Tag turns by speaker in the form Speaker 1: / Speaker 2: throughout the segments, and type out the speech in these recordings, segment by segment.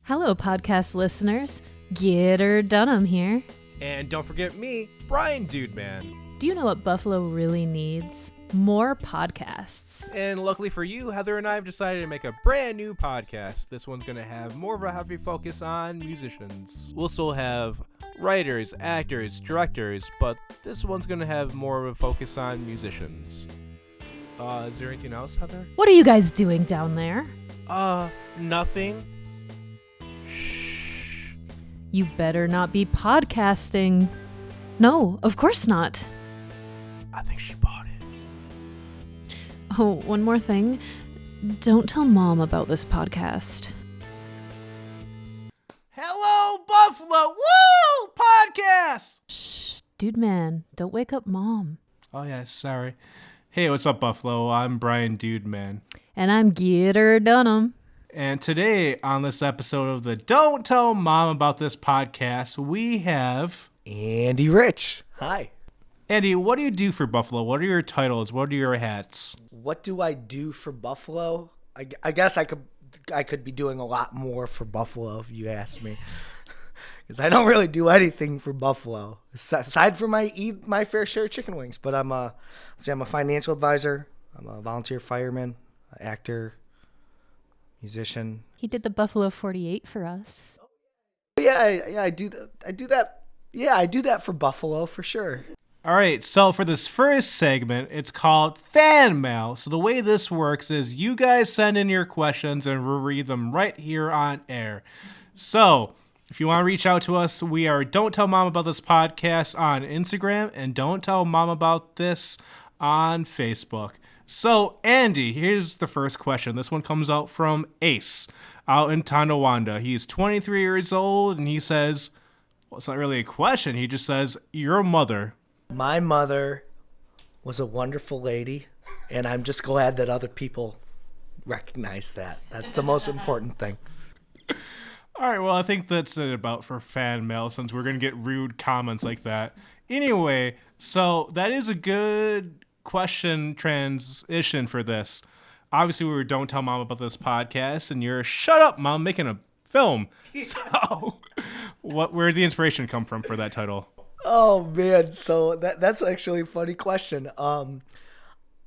Speaker 1: Hello, podcast listeners. Getter Dunham here.
Speaker 2: And don't forget me, Brian Dude Man.
Speaker 1: Do you know what Buffalo really needs? More podcasts.
Speaker 2: And luckily for you, Heather and I have decided to make a brand new podcast. This one's going to have more of a heavy focus on musicians. We'll still have writers, actors, directors, but this one's going to have more of a focus on musicians. Is there anything else, Heather?
Speaker 1: What are you guys doing down there?
Speaker 2: Nothing.
Speaker 1: You better not be podcasting. No, of course not.
Speaker 2: I think she bought it.
Speaker 1: Oh, one more thing. Don't tell Mom about this podcast.
Speaker 2: Hello, Buffalo! Woo! Podcast!
Speaker 1: Shh, dude man, don't wake up Mom.
Speaker 2: Oh, yeah, sorry. Hey, what's up, Buffalo? I'm Brian Dude Man.
Speaker 1: And I'm Getter Dunham.
Speaker 2: And today on this episode of the Don't Tell Mom About This podcast, we have
Speaker 3: Andy Rich. Hi.
Speaker 2: Andy, what do you do for Buffalo? What are your titles? What are your hats?
Speaker 3: What do I do for Buffalo? I guess I could be doing a lot more for Buffalo if you ask me. Because I don't really do anything for Buffalo aside from I eat my fair share of chicken wings. But I'm a financial advisor. I'm a volunteer fireman, actor, musician.
Speaker 1: He did the Buffalo 48 for us.
Speaker 3: Yeah, I do that. Yeah, I do that for Buffalo for sure.
Speaker 2: All right, so for this first segment, it's called Fan Mail. So the way this works is you guys send in your questions and we'll read them right here on air. So if you want to reach out to us, we are Don't Tell Mom About This podcast on Instagram and Don't Tell Mom About This on Facebook. So, Andy, here's the first question. This one comes out from Ace out in Tonawanda. He's 23 years old, and he says, well, it's not really a question. He just says, your mother.
Speaker 3: My mother was a wonderful lady, and I'm just glad that other people recognize that. That's the most important thing.
Speaker 2: All right, well, I think that's it about for fan mail, since we're going to get rude comments like that. Anyway, so that is a good question transition for this. Obviously, we were Don't Tell Mom About This podcast, and you're Shut Up, Mom, making a film. Yeah. So where did the inspiration come from for that title?
Speaker 3: Oh, man. So that's actually a funny question.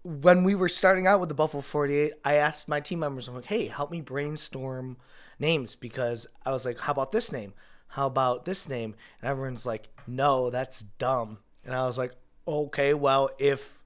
Speaker 3: When we were starting out with the Buffalo 48, I asked my team members, I'm like, hey, help me brainstorm names, because I was like, how about this name? How about this name? And everyone's like, no, that's dumb. And I was like, okay, well, if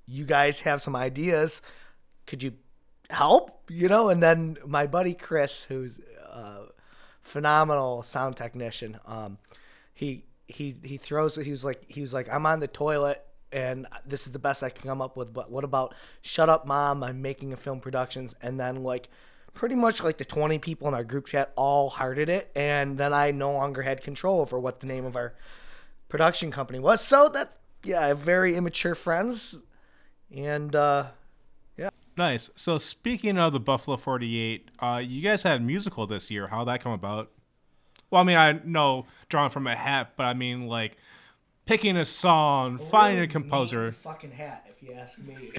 Speaker 3: you guys have some ideas, could you help? And then my buddy Chris, who's a phenomenal sound technician, he was like, I'm on the toilet and this is the best I can come up with, but what about Shut Up Mom, I'm making a film productions? And then pretty much the 20 people in our group chat all hearted it, and then I no longer had control over what the name of our production company was. So I have very immature friends, and yeah.
Speaker 2: Nice. So speaking of the Buffalo 48, you guys had a musical this year. How'd that come about? Well, I mean, I know drawn from a hat, but I mean, picking a song, finding a composer.
Speaker 3: Fucking hat, if you ask me.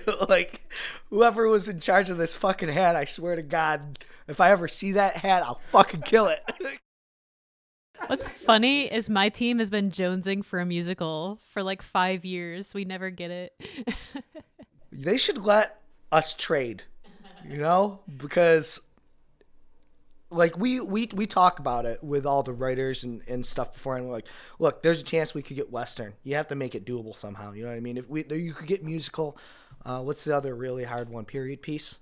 Speaker 3: Whoever was in charge of this fucking hat, I swear to God, if I ever see that hat, I'll fucking kill it.
Speaker 1: What's funny is my team has been jonesing for a musical for 5 years. We never get it.
Speaker 3: They should let us trade, because we talk about it with all the writers and stuff before, and we're like, look, there's a chance we could get Western. You have to make it doable somehow. You know what I mean? If you could get musical, what's the other really hard one? Period piece.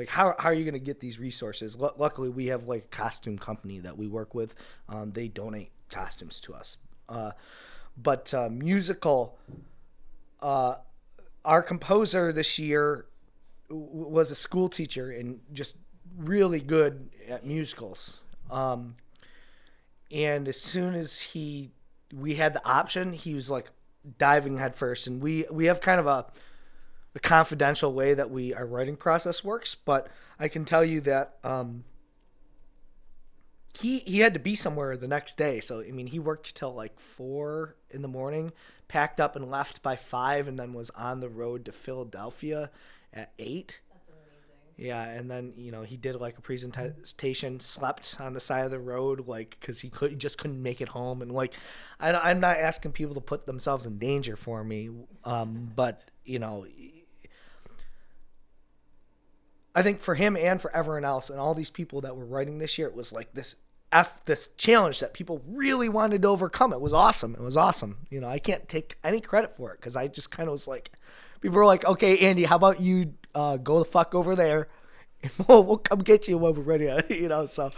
Speaker 3: How are you going to get these resources? Luckily, we have a costume company that we work with. They donate costumes to us. But musical, our composer this year was a school teacher and just really good at musicals. And as soon as we had the option, he was diving head first. And we have kind of a confidential way that our writing process works, but I can tell you that he had to be somewhere the next day. So I mean, he worked till 4 a.m, packed up and left by 5, and then was on the road to Philadelphia at 8.
Speaker 1: That's amazing.
Speaker 3: Yeah, and then he did like a presentation, slept on the side of the road, like because he just couldn't make it home, and like I'm not asking people to put themselves in danger for me, but I think for him and for everyone else and all these people that were writing this year, it was like this challenge that people really wanted to overcome. It was awesome. It was awesome. I can't take any credit for it because I just kind of was like, people were like, okay, Andy, how about you go the fuck over there and we'll come get you when we're ready. So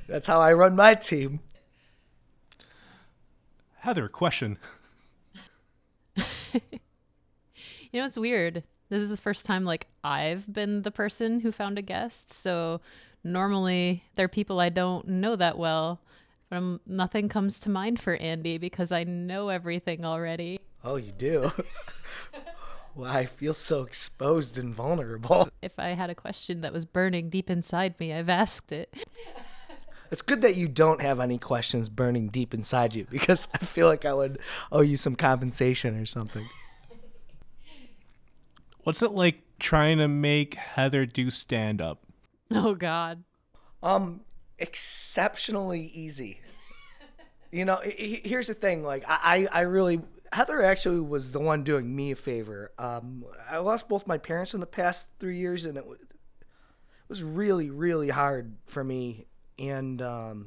Speaker 3: that's how I run my team.
Speaker 2: Heather, question.
Speaker 1: It's weird. This is the first time like I've been the person who found a guest. So normally they're people I don't know that well. But nothing comes to mind for Andy because I know everything already.
Speaker 3: Oh, you do? Well, I feel so exposed and vulnerable.
Speaker 1: If I had a question that was burning deep inside me, I've asked it.
Speaker 3: It's good that you don't have any questions burning deep inside you because I feel like I would owe you some compensation or something.
Speaker 2: What's it like trying to make Heather do stand-up?
Speaker 1: Oh, God.
Speaker 3: Exceptionally easy. Here's the thing. Like, I really... Heather actually was the one doing me a favor. I lost both my parents in the past 3 years, and it was really, really hard for me. And the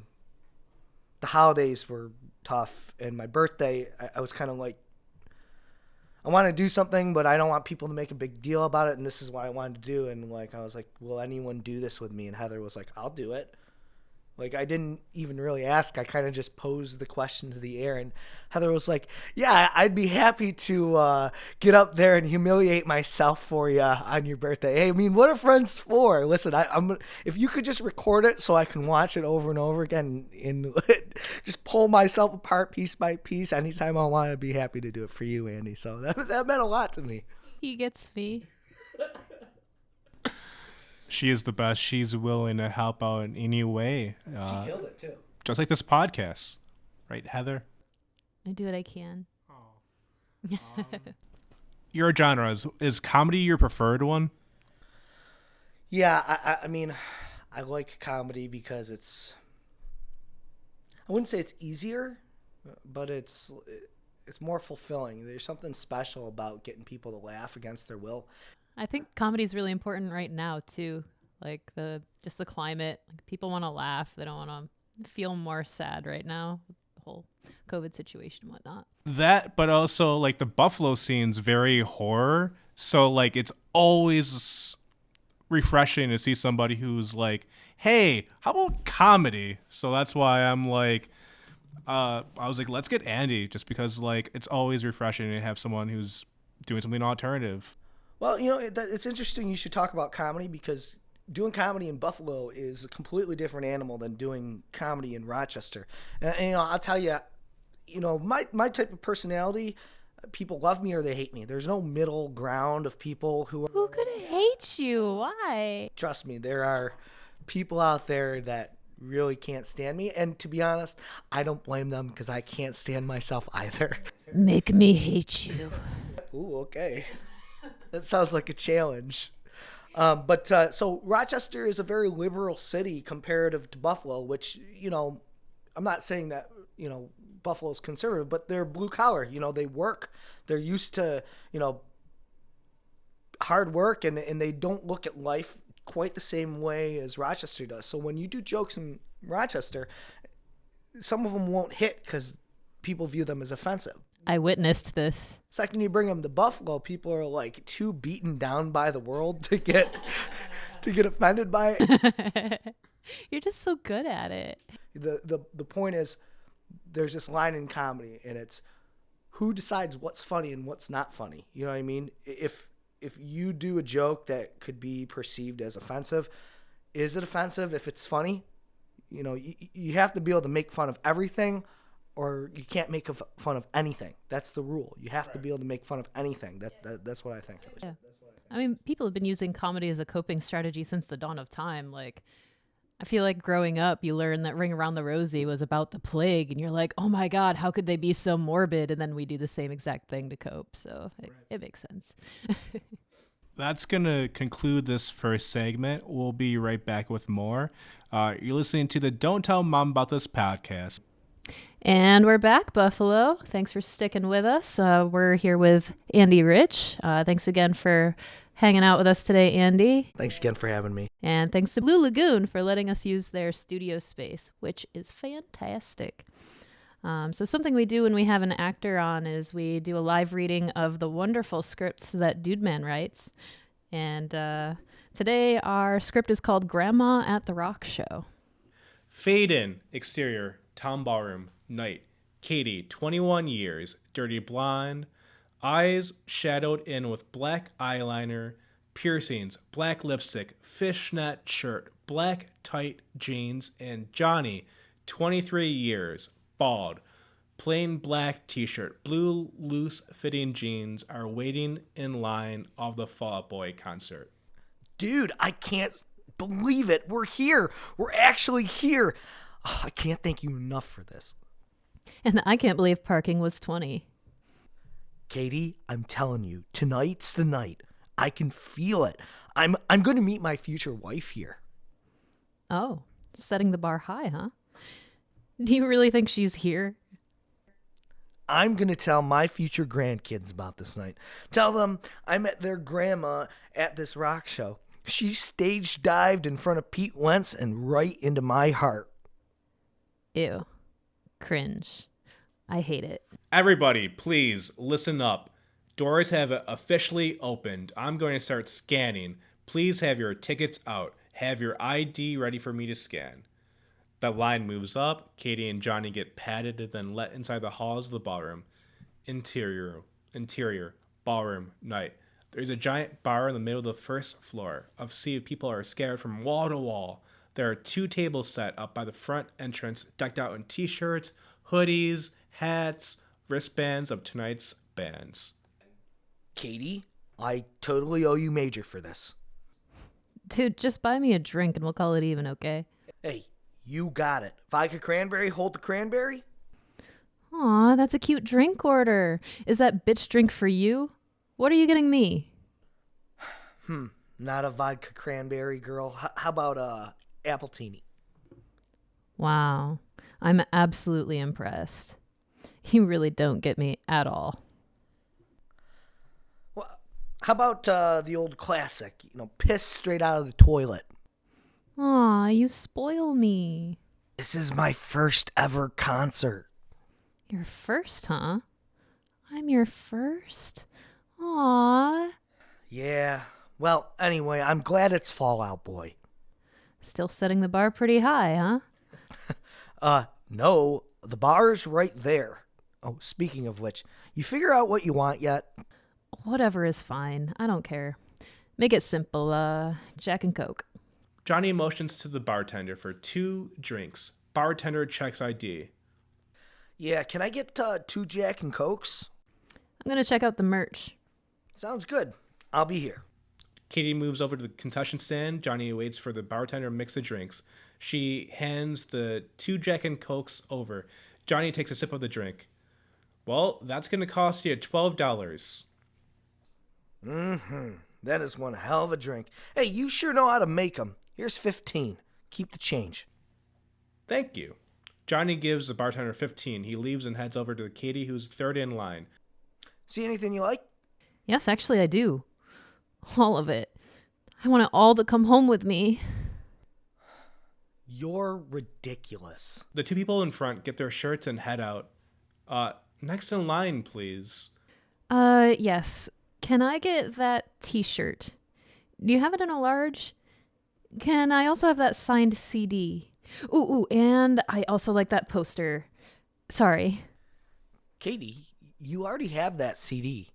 Speaker 3: holidays were tough. And my birthday, I was kind of like, I want to do something, but I don't want people to make a big deal about it. And this is what I wanted to do. And like, I was like, will anyone do this with me? And Heather was like, I'll do it. Like, I didn't even really ask. I kind of just posed the question to the air. And Heather was like, yeah, I'd be happy to get up there and humiliate myself for you on your birthday. Hey, I mean, what are friends for? Listen, I'm if you could just record it so I can watch it over and over again and just pull myself apart piece by piece anytime I want, I'd be happy to do it for you, Andy. So that meant a lot to me.
Speaker 1: He gets me.
Speaker 2: She is the best. She's willing to help out in any way.
Speaker 3: She killed it, too.
Speaker 2: Just like this podcast. Right, Heather?
Speaker 1: I do what I can.
Speaker 2: Your genre, is comedy your preferred one?
Speaker 3: Yeah, I mean, I like comedy because it's... I wouldn't say it's easier, but it's more fulfilling. There's something special about getting people to laugh against their will.
Speaker 1: I think comedy is really important right now too. Like the climate, like people want to laugh. They don't want to feel more sad right now with the whole COVID situation and whatnot.
Speaker 2: That, but also like the Buffalo scene's very horror. So like it's always refreshing to see somebody who's like, hey, how about comedy? So that's why I'm like, I was like, let's get Andy, just because like it's always refreshing to have someone who's doing something alternative.
Speaker 3: Well, it's interesting you should talk about comedy because doing comedy in Buffalo is a completely different animal than doing comedy in Rochester. And I'll tell you, my type of personality, people love me or they hate me. There's no middle ground of people who
Speaker 1: could hate you? Why?
Speaker 3: Trust me, there are people out there that really can't stand me. And to be honest, I don't blame them because I can't stand myself either.
Speaker 1: Make me hate you.
Speaker 3: Ooh, okay. That sounds like a challenge. So Rochester is a very liberal city comparative to Buffalo, which, I'm not saying that, Buffalo is conservative, but they're blue collar. They work. They're used to, hard work and they don't look at life quite the same way as Rochester does. So when you do jokes in Rochester, some of them won't hit because people view them as offensive.
Speaker 1: I witnessed this.
Speaker 3: Second you bring them to Buffalo, people are like too beaten down by the world to get offended by it.
Speaker 1: You're just so good at it.
Speaker 3: The point is, there's this line in comedy, and it's who decides what's funny and what's not funny. You know what I mean? If you do a joke that could be perceived as offensive, is it offensive if it's funny? You have to be able to make fun of everything, or you can't make fun of anything. That's the rule. You have to be able to make fun of anything. That's what I think.
Speaker 1: Yeah. I mean, people have been using comedy as a coping strategy since the dawn of time. Like, I feel like growing up, you learn that Ring Around the Rosie was about the plague, and you're like, oh my God, how could they be so morbid? And then we do the same exact thing to cope. So it makes sense.
Speaker 2: that's going to conclude this first segment. We'll be right back with more. You're listening to the Don't Tell Mom About This podcast.
Speaker 1: And we're back, Buffalo. Thanks for sticking with us. We're here with Andy Rich. Thanks again for hanging out with us today, Andy.
Speaker 3: Thanks again for having me.
Speaker 1: And thanks to Blue Lagoon for letting us use their studio space, which is fantastic. So something we do when we have an actor on is we do a live reading of the wonderful scripts that Dude Man writes. And today our script is called Grandma at the Rock Show.
Speaker 2: Fade in, exterior, Tom Ballroom, night. Katie, 21 years, dirty blonde, eyes shadowed in with black eyeliner, piercings, black lipstick, fishnet shirt, black tight jeans, and Johnny, 23 years, bald, plain black t-shirt, blue loose-fitting jeans are waiting in line of the Fall Out Boy concert.
Speaker 3: Dude, I can't believe it. We're here. We're actually here. Oh, I can't thank you enough for this.
Speaker 1: And I can't believe parking was 20.
Speaker 3: Katie, I'm telling you, tonight's the night. I can feel it. I'm going to meet my future wife here.
Speaker 1: Oh, setting the bar high, huh? Do you really think she's here?
Speaker 3: I'm going to tell my future grandkids about this night. Tell them I met their grandma at this rock show. She stage dived in front of Pete Wentz and right into my heart.
Speaker 1: Ew. Cringe. I hate it.
Speaker 2: Everybody, please listen up. Doors have officially opened. I'm going to start scanning. Please have your tickets out. Have your ID ready for me to scan. The line moves up. Katie and Johnny get patted and then let inside the halls of the ballroom. Interior, ballroom, night. There's a giant bar in the middle of the first floor. A sea of people are scattered from wall to wall. There are 2 tables set up by the front entrance, decked out in t-shirts, hoodies, hats, wristbands of tonight's bands.
Speaker 3: Katie, I totally owe you major for this.
Speaker 1: Dude, just buy me a drink and we'll call it even, okay?
Speaker 3: Hey, you got it. Vodka cranberry, hold the cranberry.
Speaker 1: Aw, that's a cute drink order. Is that bitch drink for you? What are you getting me?
Speaker 3: Not a vodka cranberry, girl. How about appletini?
Speaker 1: Wow, I'm absolutely impressed. You really don't get me at all.
Speaker 3: Well, how about the old classic? Piss straight out of the toilet.
Speaker 1: Aw, you spoil me.
Speaker 3: This is my first ever concert.
Speaker 1: Your first, huh? I'm your first? Aw.
Speaker 3: Yeah. Well, anyway, I'm glad it's Fall Out Boy.
Speaker 1: Still setting the bar pretty high, huh?
Speaker 3: No, the bar's right there. Oh, speaking of which, you figure out what you want yet?
Speaker 1: Whatever is fine. I don't care. Make it simple. Jack and Coke.
Speaker 2: Johnny motions to the bartender for 2 drinks. Bartender checks ID.
Speaker 3: Yeah, can I get 2 Jack and Cokes?
Speaker 1: I'm gonna check out the merch.
Speaker 3: Sounds good. I'll be here.
Speaker 2: Katie moves over to the concession stand. Johnny waits for the bartender to mix the drinks. She hands the 2 Jack and Cokes over. Johnny takes a sip of the drink. Well, that's going to cost you $12.
Speaker 3: That is one hell of a drink. Hey, you sure know how to make them. Here's 15. Keep the change.
Speaker 2: Thank you. Johnny gives the bartender 15. He leaves and heads over to Katie, who's third in line.
Speaker 3: See anything you like?
Speaker 1: Yes, actually, I do. All of it. I want it all to come home with me.
Speaker 3: You're ridiculous.
Speaker 2: The 2 people in front get their shirts and head out. Next in line, please.
Speaker 1: Yes. Can I get that t-shirt? Do you have it in a large? Can I also have that signed CD? Ooh, and I also like that poster. Sorry.
Speaker 3: Katie, you already have that CD.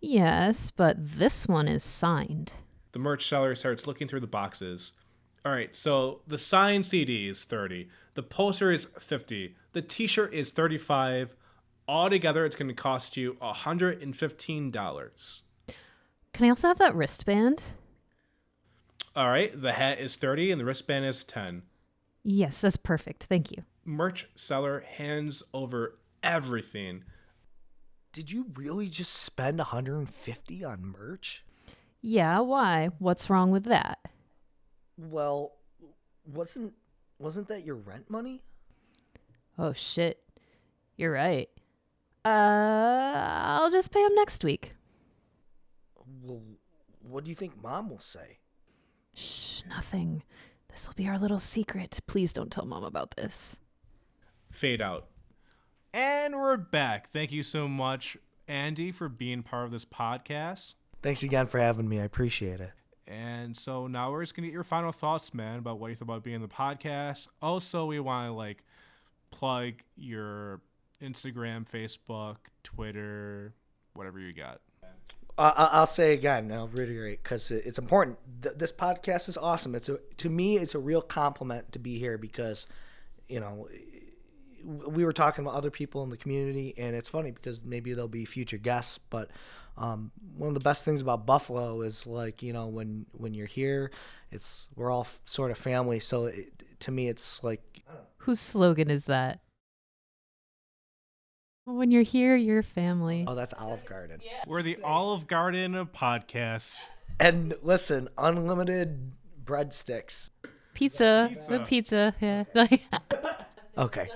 Speaker 1: Yes, but this one is signed.
Speaker 2: The merch seller starts looking through the boxes. All right, so the signed CD is $30. The poster is $50. The t-shirt is $35. Altogether, it's going to cost you $115.
Speaker 1: Can I also have that wristband?
Speaker 2: All right, the hat is $30 and the wristband is $10.
Speaker 1: Yes, that's perfect. Thank you.
Speaker 2: Merch seller hands over everything.
Speaker 3: Did you really just spend $150 on merch?
Speaker 1: Yeah, why? What's wrong with that?
Speaker 3: Well, wasn't that your rent money?
Speaker 1: Oh, shit. You're right. I'll just pay him next week.
Speaker 3: Well, what do you think Mom will say?
Speaker 1: Shh, nothing. This'll be our little secret. Please don't tell Mom about this.
Speaker 2: Fade out. And we're back. Thank you so much, Andy, for being part of this podcast.
Speaker 3: Thanks again for having me. I appreciate it.
Speaker 2: And so now we're just going to get your final thoughts, man, about what you thought about being in the podcast. Also, we want to plug your Instagram, Facebook, Twitter, whatever you got.
Speaker 3: I'll say again, and I'll reiterate because it's important. This podcast is awesome. To me, it's a real compliment to be here because, we were talking about other people in the community, and it's funny because maybe there'll be future guests. But one of the best things about Buffalo is when you're here, we're all sort of family. So to me, it's like,
Speaker 1: Whose slogan is that? When you're here, you're family.
Speaker 3: oh, that's Olive Garden.
Speaker 2: We're the Olive Garden of podcasts.
Speaker 3: And listen, unlimited breadsticks.
Speaker 1: Pizza.
Speaker 2: Pizza.
Speaker 1: Good pizza. Yeah.
Speaker 3: Okay.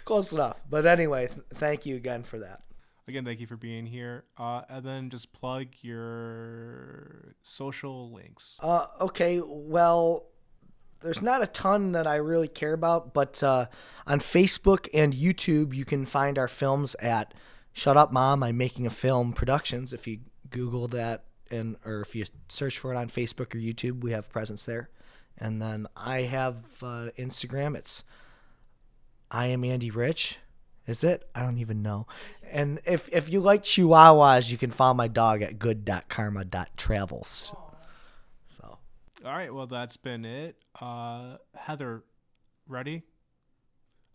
Speaker 3: Close enough. But anyway, thank you again for that.
Speaker 2: Again, thank you for being here. And then just plug your social links.
Speaker 3: Okay, well, there's not a ton that I really care about, but on Facebook and YouTube, you can find our films at Shut Up Mom, I'm Making a Film Productions. If you Google that or if you search for it on Facebook or YouTube, we have presence there. And then I have Instagram. It's I am Andy Rich. Is it? I don't even know. And if you like chihuahuas, you can follow my dog at good.karma.travels. So.
Speaker 2: All right, well, that's been it. Heather, ready?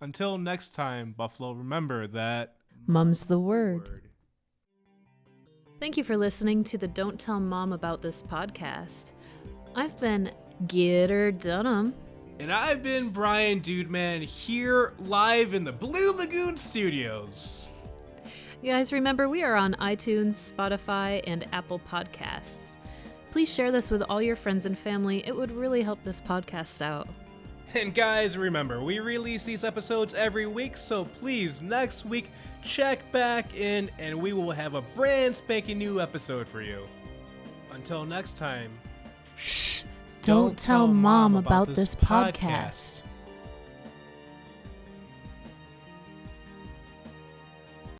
Speaker 2: Until next time, Buffalo, remember that
Speaker 1: Mum's the word. Thank you for listening to the Don't Tell Mom About This podcast. I've been Gitter Dunham.
Speaker 2: And I've been Brian Dudeman here live in the Blue Lagoon Studios.
Speaker 1: You guys, remember we are on iTunes, Spotify, and Apple Podcasts. Please share this with all your friends and family. It would really help this podcast out.
Speaker 2: And guys, remember, we release these episodes every week, so please, next week, check back in and we will have a brand spanking new episode for you. Until next time,
Speaker 1: Shh, don't tell Mom about this podcast.